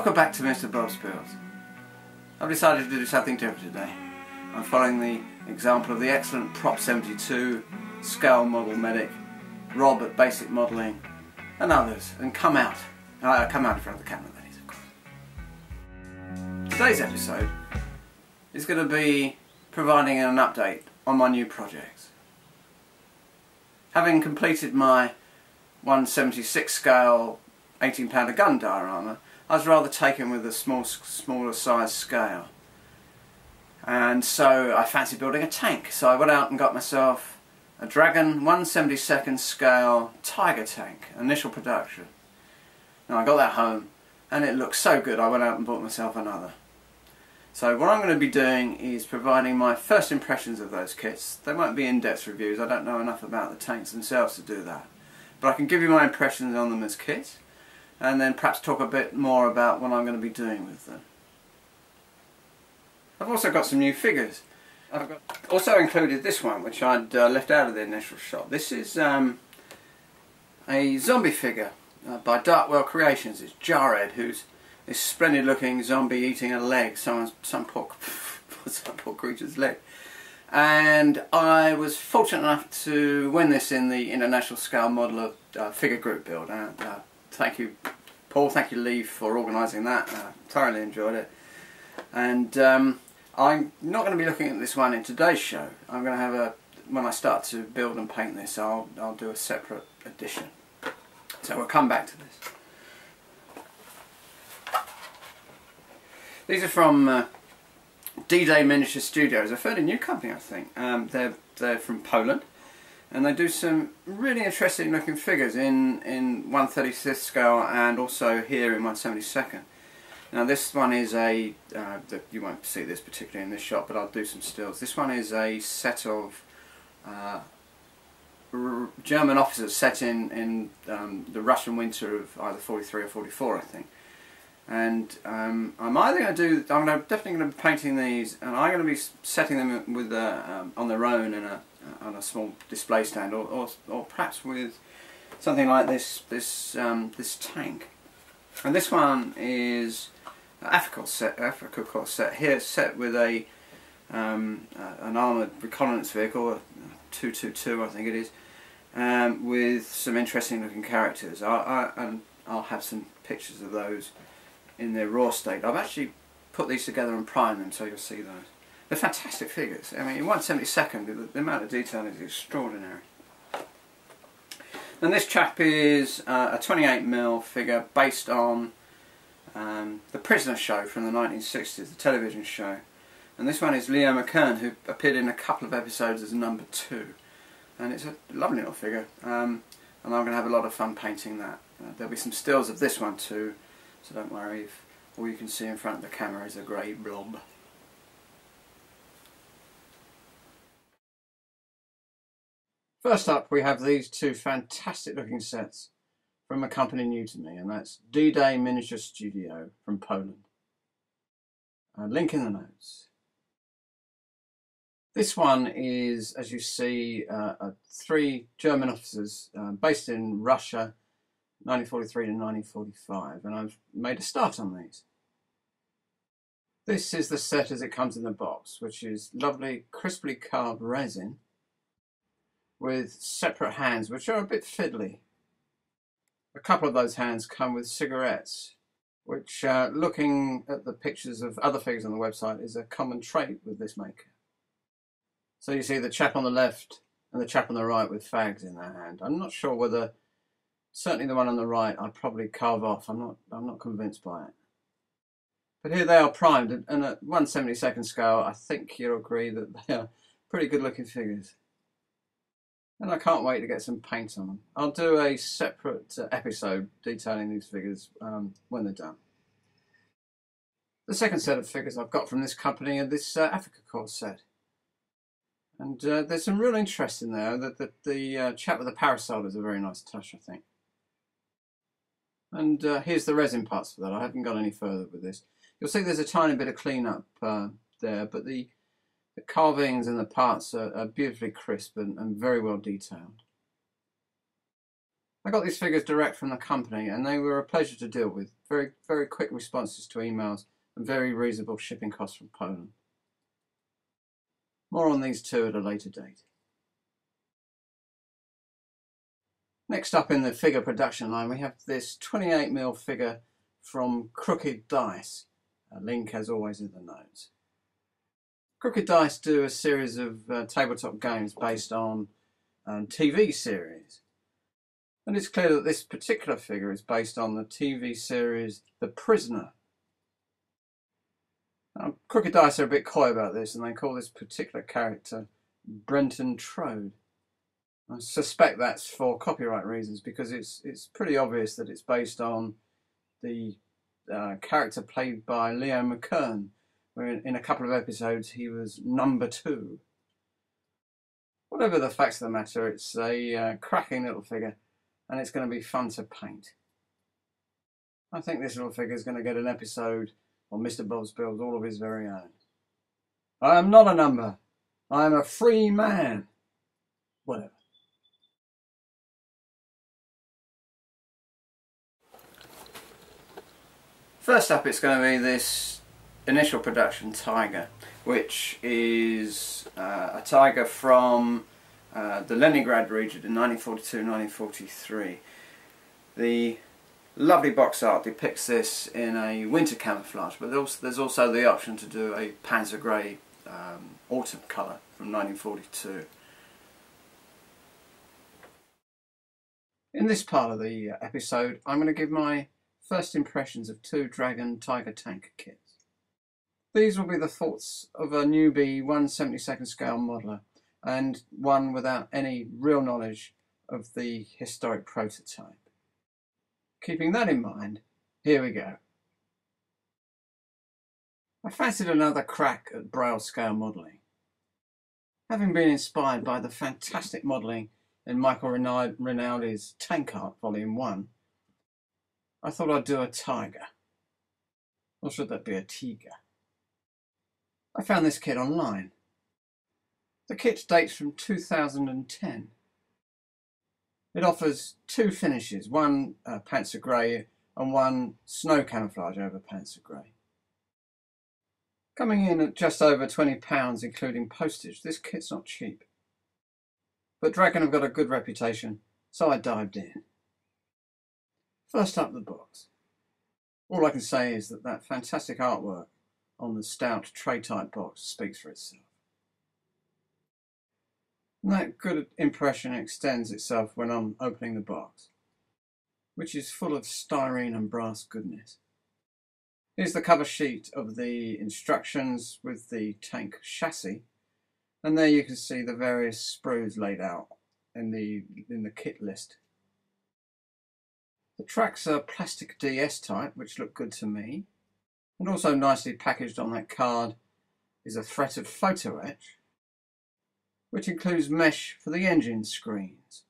Welcome back to Mr. Bob's Builds. I've decided to do something different today. I'm following the example of the excellent Prop 72, Scale Model Medic, Rob at Basic Modelling and others, and come out in front of the camera, that is, of course. Today's episode is going to be providing an update on my new projects. Having completed my 1/76 scale 18-pounder gun diorama, I was rather taken with a smaller size scale, and so I fancied building a tank. So I went out and got myself a Dragon 1/72 scale Tiger tank, initial production. Now I got that home and it looked so good I went out and bought myself another. So what I'm going to be doing is providing my first impressions of those kits. They won't be in-depth reviews, I don't know enough about the tanks themselves to do that. But I can give you my impressions on them as kits, and then perhaps talk a bit more about what I'm going to be doing with them. I've also got some new figures. I've also included this one, which I'd left out of the initial shot. This is a zombie figure by Darkwell Creations. It's Jared, who's this splendid looking zombie eating a leg, some poor creature's leg. And I was fortunate enough to win this in the International Scale Model of Figure Group build. Thank you, Paul, thank you, Lee, for organising that. Thoroughly enjoyed it. And I'm not going to be looking at this one in today's show. I'm going to have when I start to build and paint this, I'll do a separate edition. So we'll come back to this. These are from D-Day Miniature Studios, a fairly new company, I think. They're from Poland, and they do some really interesting looking figures in 1/35 scale and also here in 1/72. Now this one is you won't see this particularly in this shot, but I'll do some stills. This one is a set of German officers set in the Russian winter of either 43 or 44, I think. And I'm definitely going to be painting these, and I'm going to be setting them with on their own in on a small display stand, or perhaps with something like this tank. And this one is Afrikakorps set here, set with an armoured reconnaissance vehicle, a 222 I think it is, with some interesting looking characters. And I'll have some pictures of those in their raw state. I've actually put these together and primed them, so you'll see those. They're fantastic figures. I mean, in 1/72, the amount of detail is extraordinary. And this chap is a 28mm figure based on the Prisoner show from the 1960s, the television show. And this one is Leo McKern, who appeared in a couple of episodes as number 2. And it's a lovely little figure. And I'm going to have a lot of fun painting that. There'll be some stills of this one too, so don't worry if all you can see in front of the camera is a grey blob. First up, we have these two fantastic looking sets from a company new to me, and that's D-Day Miniature Studio from Poland. Link in the notes. This one is, as you see, 3 German officers based in Russia, 1943 to 1945, and I've made a start on these. This is the set as it comes in the box, which is lovely crisply carved resin with separate hands, which are a bit fiddly. A couple of those hands come with cigarettes, which, looking at the pictures of other figures on the website, is a common trait with this maker. So you see the chap on the left and the chap on the right with fags in their hand. I'm not sure whether, certainly the one on the right, I'd probably carve off. I'm not convinced by it. But here they are primed, and at 1/72 scale, I think you'll agree that they are pretty good looking figures. And I can't wait to get some paint on them. I'll do a separate episode detailing these figures when they're done. The second set of figures I've got from this company are this Afrikakorps set. And there's some real interest in there. The chap with the parasol is a very nice touch, I think. And here's the resin parts for that. I haven't gone any further with this. You'll see there's a tiny bit of clean-up there, but the carvings and the parts are beautifully crisp and very well detailed. I got these figures direct from the company and they were a pleasure to deal with. Very, very quick responses to emails and very reasonable shipping costs from Poland. More on these two at a later date. Next up in the figure production line, we have this 28mm figure from Crooked Dice. A link, as always, in the notes. Crooked Dice do a series of tabletop games based on TV series. And it's clear that this particular figure is based on the TV series The Prisoner. Crooked Dice are a bit coy about this, and they call this particular character Benton Troad. I suspect that's for copyright reasons, because it's pretty obvious that it's based on the character played by Leo McKern, where in a couple of episodes he was number 2. Whatever the facts of the matter, it's a cracking little figure, and it's going to be fun to paint. I think this little figure is going to get an episode on Mr. Bob's Build all of his very own. I am not a number. I am a free man. Whatever. First up, it's going to be this initial production tiger, which is a tiger from the Leningrad region in 1942-1943. The lovely box art depicts this in a winter camouflage, but there's also the option to do a Panzer Grey autumn colour from 1942. In this part of the episode, I'm going to give my first impressions of 2 Dragon Tiger tank kits. These will be the thoughts of a newbie 1/72nd scale modeller, and one without any real knowledge of the historic prototype. Keeping that in mind, here we go. I fancied another crack at Braille scale modelling. Having been inspired by the fantastic modelling in Michael Rinaldi's Tank Art Volume 1, I thought I'd do a tiger. Or should that be a tiger? I found this kit online. The kit dates from 2010. It offers 2 finishes, one Panzer Grey and one snow camouflage over Panzer Grey. Coming in at just over £20 including postage, this kit's not cheap. But Dragon have got a good reputation, so I dived in. First up, the box. All I can say is that fantastic artwork on the stout tray-type box speaks for itself. And that good impression extends itself when I'm opening the box, which is full of styrene and brass goodness. Here's the cover sheet of the instructions with the tank chassis, and there you can see the various sprues laid out in the kit list. The tracks are plastic DS type, which look good to me, and also nicely packaged on that card is a threat of photo etch, which includes mesh for the engine screens.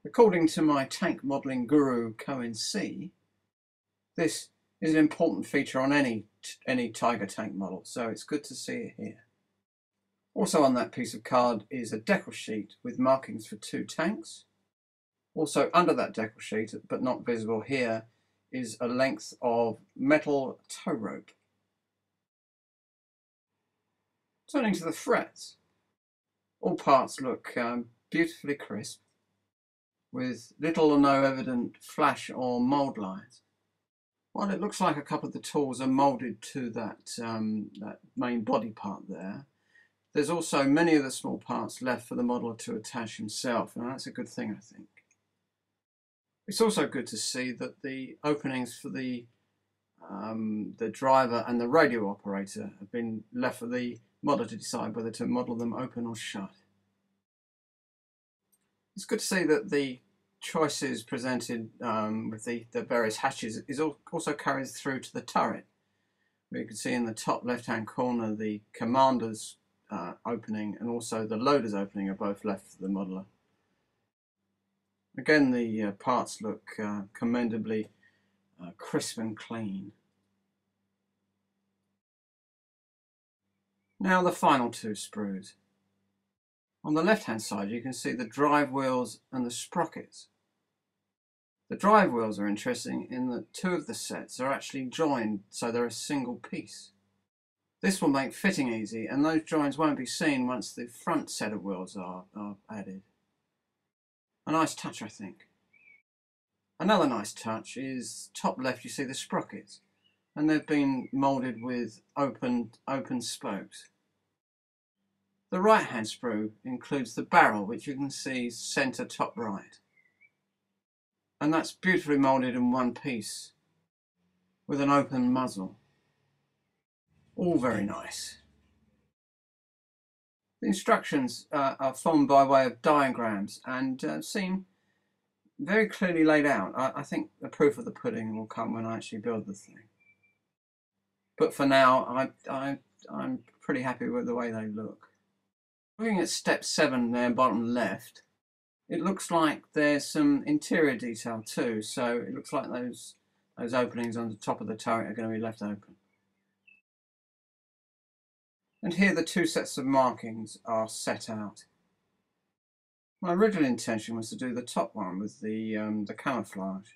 According to my tank modelling guru Cohen C, this is an important feature on any Tiger tank model, so it's good to see it here. Also on that piece of card is a decal sheet with markings for 2 tanks. Also under that decal sheet, but not visible here, is a length of metal tow rope. Turning to the frets, all parts look beautifully crisp, with little or no evident flash or mould lines. While it looks like a couple of the tools are moulded to that main body part there, there's also many of the small parts left for the modeller to attach himself, and that's a good thing, I think. It's also good to see that the openings for the driver and the radio operator have been left for the modeller to decide whether to model them open or shut. It's good to see that the choices presented with the various hatches is also carried through to the turret. You can see in the top left-hand corner the commander's opening and also the loader's opening are both left for the modeller. Again, the parts look commendably crisp and clean. Now the final 2 sprues. On the left hand side you can see the drive wheels and the sprockets. The drive wheels are interesting in that two of the sets are actually joined so they're a single piece. This will make fitting easy, and those joins won't be seen once the front set of wheels are added. A nice touch, I think. Another nice touch is top left you see the sprockets, and they've been moulded with open spokes. The right hand sprue includes the barrel, which you can see centre top right. And that's beautifully moulded in one piece with an open muzzle. All very nice. The instructions are formed by way of diagrams and seem very clearly laid out. I think the proof of the pudding will come when I actually build the thing. But for now, I'm pretty happy with the way they look. Looking at step 7 there, bottom left, it looks like there's some interior detail too, so it looks like those openings on the top of the turret are going to be left open. And here the two sets of markings are set out. My original intention was to do the top one with the camouflage,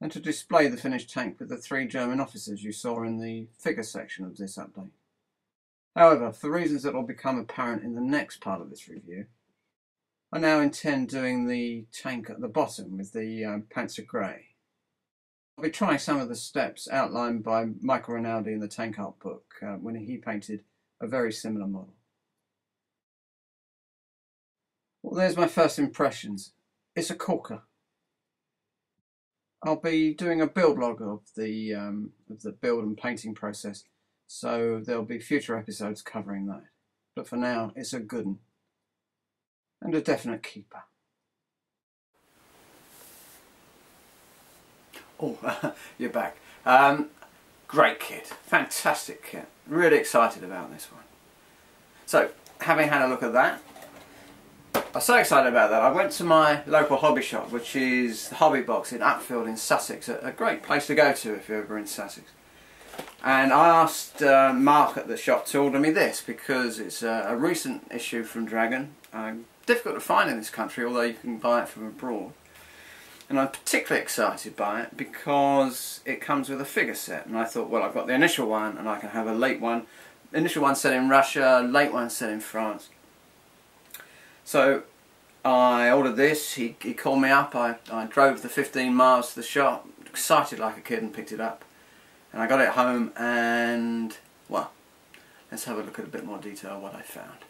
and to display the finished tank with the 3 German officers you saw in the figure section of this update. However, for reasons that will become apparent in the next part of this review, I now intend doing the tank at the bottom with the Panzer Grey. I'll be trying some of the steps outlined by Michael Rinaldi in the Tank Art book when he painted a very similar model. Well, there's my first impressions. It's a corker. I'll be doing a build log of the build and painting process, so there'll be future episodes covering that. But for now, it's a good one. And a definite keeper. Oh, you're back. Great kit. Fantastic kit. Really excited about this one. So, having had a look at that, I was so excited about that, I went to my local hobby shop, which is the Hobby Box in Upfield in Sussex, a great place to go to if you're ever in Sussex. And I asked Mark at the shop to order me this, because it's a recent issue from Dragon. Difficult to find in this country, although you can buy it from abroad. And I'm particularly excited by it because it comes with a figure set, and I thought, well, I've got the initial one and I can have a late one. Initial one set in Russia, late one set in France. So I ordered this, he called me up, I drove the 15 miles to the shop, excited like a kid, and picked it up. And I got it home and, well, let's have a look at a bit more detail of what I found.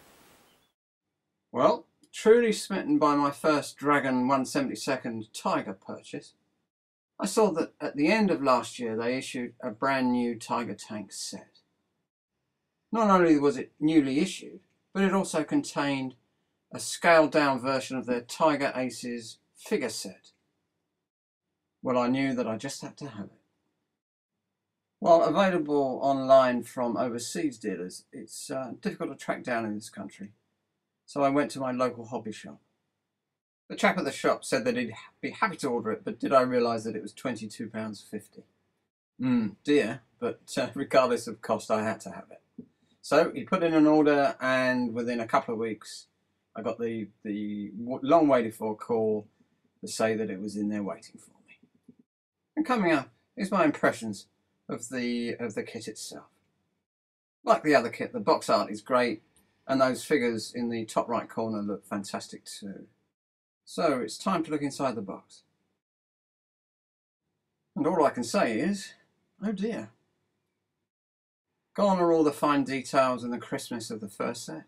Well, truly smitten by my first Dragon 1/72 Tiger purchase, I saw that at the end of last year they issued a brand new Tiger tank set. Not only was it newly issued, but it also contained a scaled down version of their Tiger Aces figure set. Well, I knew that I just had to have it. While available online from overseas dealers, it's difficult to track down in this country. So I went to my local hobby shop. The chap at the shop said that he'd be happy to order it, but did I realise that it was £22.50? Dear, but regardless of cost, I had to have it. So he put in an order, and within a couple of weeks, I got the long waited for call to say that it was in there waiting for me. And coming up is my impressions of the kit itself. Like the other kit, the box art is great, and those figures in the top right corner look fantastic too. So it's time to look inside the box. And all I can say is, oh dear. Gone are all the fine details and the crispness of the first set.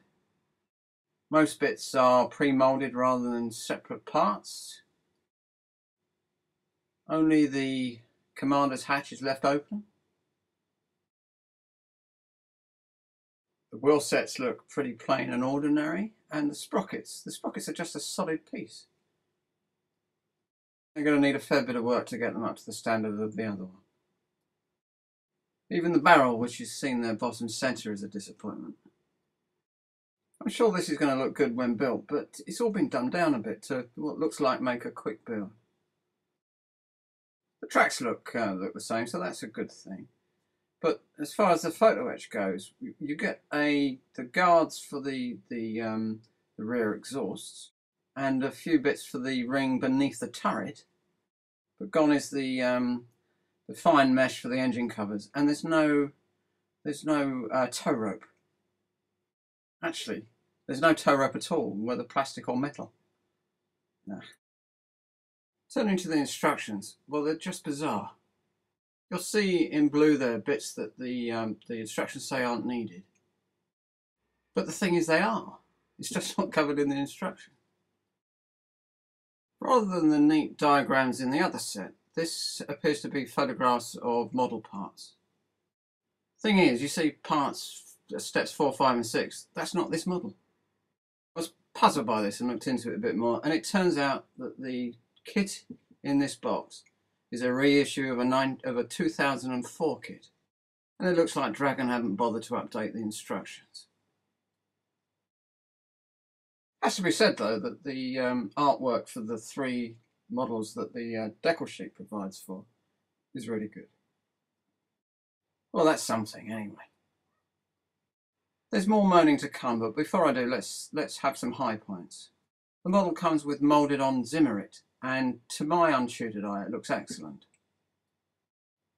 Most bits are pre-moulded rather than separate parts. Only the commander's hatch is left open. The wheel sets look pretty plain and ordinary, and the sprockets are just a solid piece. They're going to need a fair bit of work to get them up to the standard of the other one. Even the barrel, which is seen there bottom centre, is a disappointment. I'm sure this is going to look good when built, but it's all been dumbed down a bit to what looks like make a quick build. The tracks look the same, so that's a good thing. But as far as the photo etch goes, you get the guards for the rear exhausts, and a few bits for the ring beneath the turret, but gone is the fine mesh for the engine covers, and there's no tow rope. Actually, there's no tow rope at all, whether plastic or metal. Nah. Turning to the instructions, well, they're just bizarre. You'll see in blue there bits that the instructions say aren't needed. But the thing is, they are. It's just not covered in the instruction. Rather than the neat diagrams in the other set, this appears to be photographs of model parts. Thing is, you see parts, steps 4, 5 and 6, that's not this model. I was puzzled by this and looked into it a bit more, and it turns out that the kit in this box is a reissue of a 2004 kit, and it looks like Dragon haven't bothered to update the instructions. Has to be said though that the artwork for the 3 models that the decal sheet provides for is really good. Well, that's something anyway. There's more moaning to come, but before I do, let's have some high points. The model comes with moulded on Zimmerit, and to my untutored eye it looks excellent.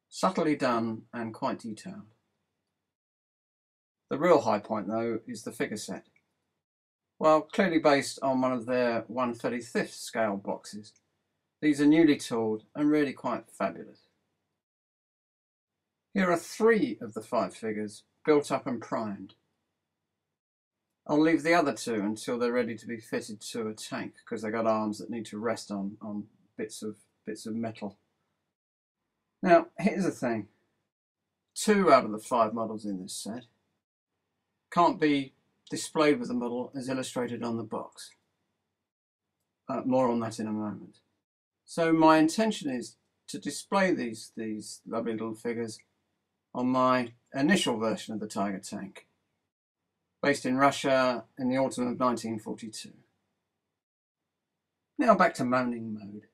Subtly done and quite detailed. The real high point though is the figure set. Well, clearly based on one of their 1/35th scale boxes, these are newly tooled and really quite fabulous. Here are 3 of the 5 figures built up and primed. I'll leave the other 2 until they're ready to be fitted to a tank, because they've got arms that need to rest on bits of metal. Now, here's the thing. 2 out of the 5 models in this set can't be displayed with the model as illustrated on the box. More on that in a moment. So my intention is to display these lovely little figures on my initial version of the Tiger tank, based in Russia in the autumn of 1942. Now back to moaning mode.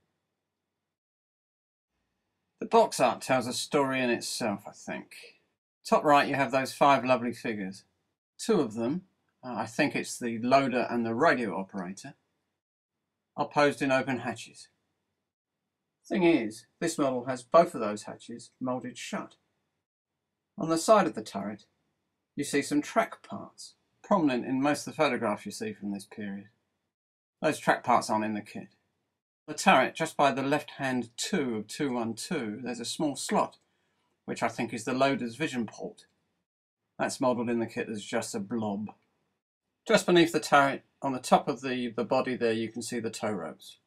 The box art tells a story in itself, I think. Top right you have those 5 lovely figures. 2 of them, I think it's the loader and the radio operator, are posed in open hatches. Thing is, this model has both of those hatches moulded shut. On the side of the turret, you see some track parts, prominent in most of the photographs you see from this period. Those track parts aren't in the kit. The turret, just by the left-hand 2 of 212, there's a small slot, which I think is the loader's vision port. That's modelled in the kit as just a blob. Just beneath the turret, on the top of the body there, you can see the tow ropes.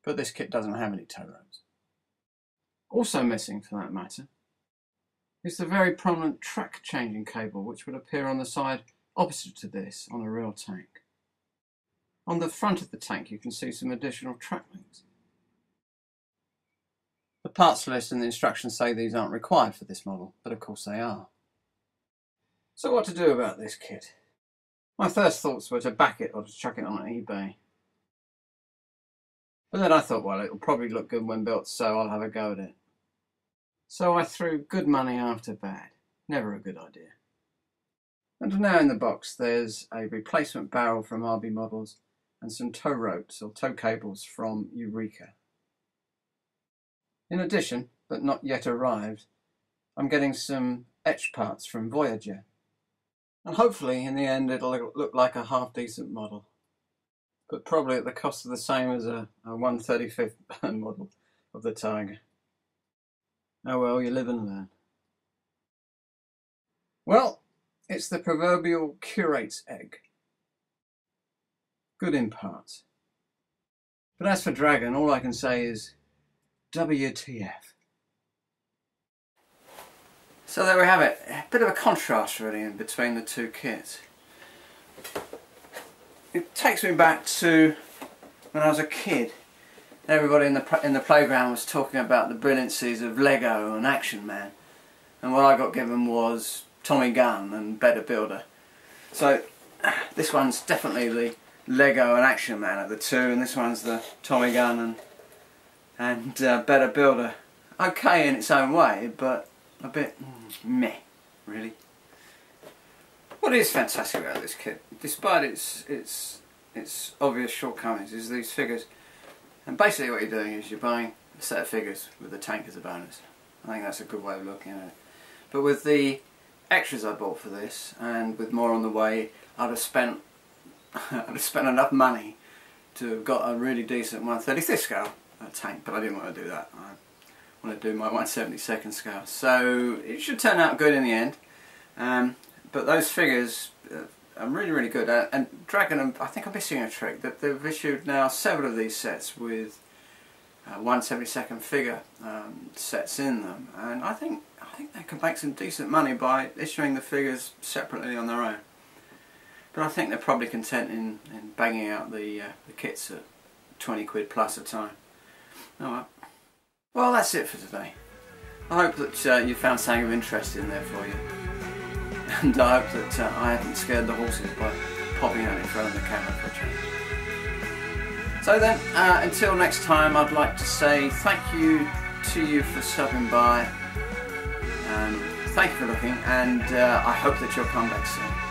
But this kit doesn't have any tow ropes. Also missing, for that matter, is the very prominent track changing cable, which would appear on the side opposite to this on a real tank. On the front of the tank you can see some additional track links. The parts list and the instructions say these aren't required for this model, but of course they are. So what to do about this kit? My first thoughts were to back it or to chuck it on eBay. But then I thought, well, it'll probably look good when built, so I'll have a go at it. So I threw good money after bad. Never a good idea. And now in the box there's a replacement barrel from RB Models and some tow ropes or tow cables from Eureka. In addition, but not yet arrived, I'm getting some etch parts from Voyager. And hopefully in the end it'll look like a half-decent model. But probably at the cost of the same as a 1/35th model of the Tiger. Oh well, you live and learn. Well, it's the proverbial curate's egg. Good in parts. But as for Dragon, all I can say is WTF. So there we have it. A bit of a contrast really in between the 2 kits. It takes me back to when I was a kid. Everybody in the playground was talking about the brilliancies of Lego and Action Man, and what I got given was Tommy Gun and Better Builder. So this one's definitely the Lego and Action Man of the 2, and this one's the Tommy Gun and Better Builder. Okay in its own way, but a bit meh, really. What is fantastic about this kit, despite its obvious shortcomings, is these figures. And basically what you're doing is you're buying a set of figures with the tank as a bonus. I think that's a good way of looking at it. But with the extras I bought for this, and with more on the way, I'd have spent enough money to have got a really decent 1/35 scale tank, but I didn't want to do that. I want to do my 1/72 scale. So it should turn out good in the end. But those figures are really good. And Dragon, I think I'm missing a trick, that they've issued now several of these sets with 1/72 figure sets in them, and I think they can make some decent money by issuing the figures separately on their own. But I think they're probably content in banging out the kits at 20 quid plus a time. Alright. Well, that's it for today. I hope that you found something of interest in there for you. And I hope that I haven't scared the horses by popping out in front of the camera for a change. So then, until next time, I'd like to say thank you to you for stopping by. Thank you for looking, and I hope that you'll come back soon.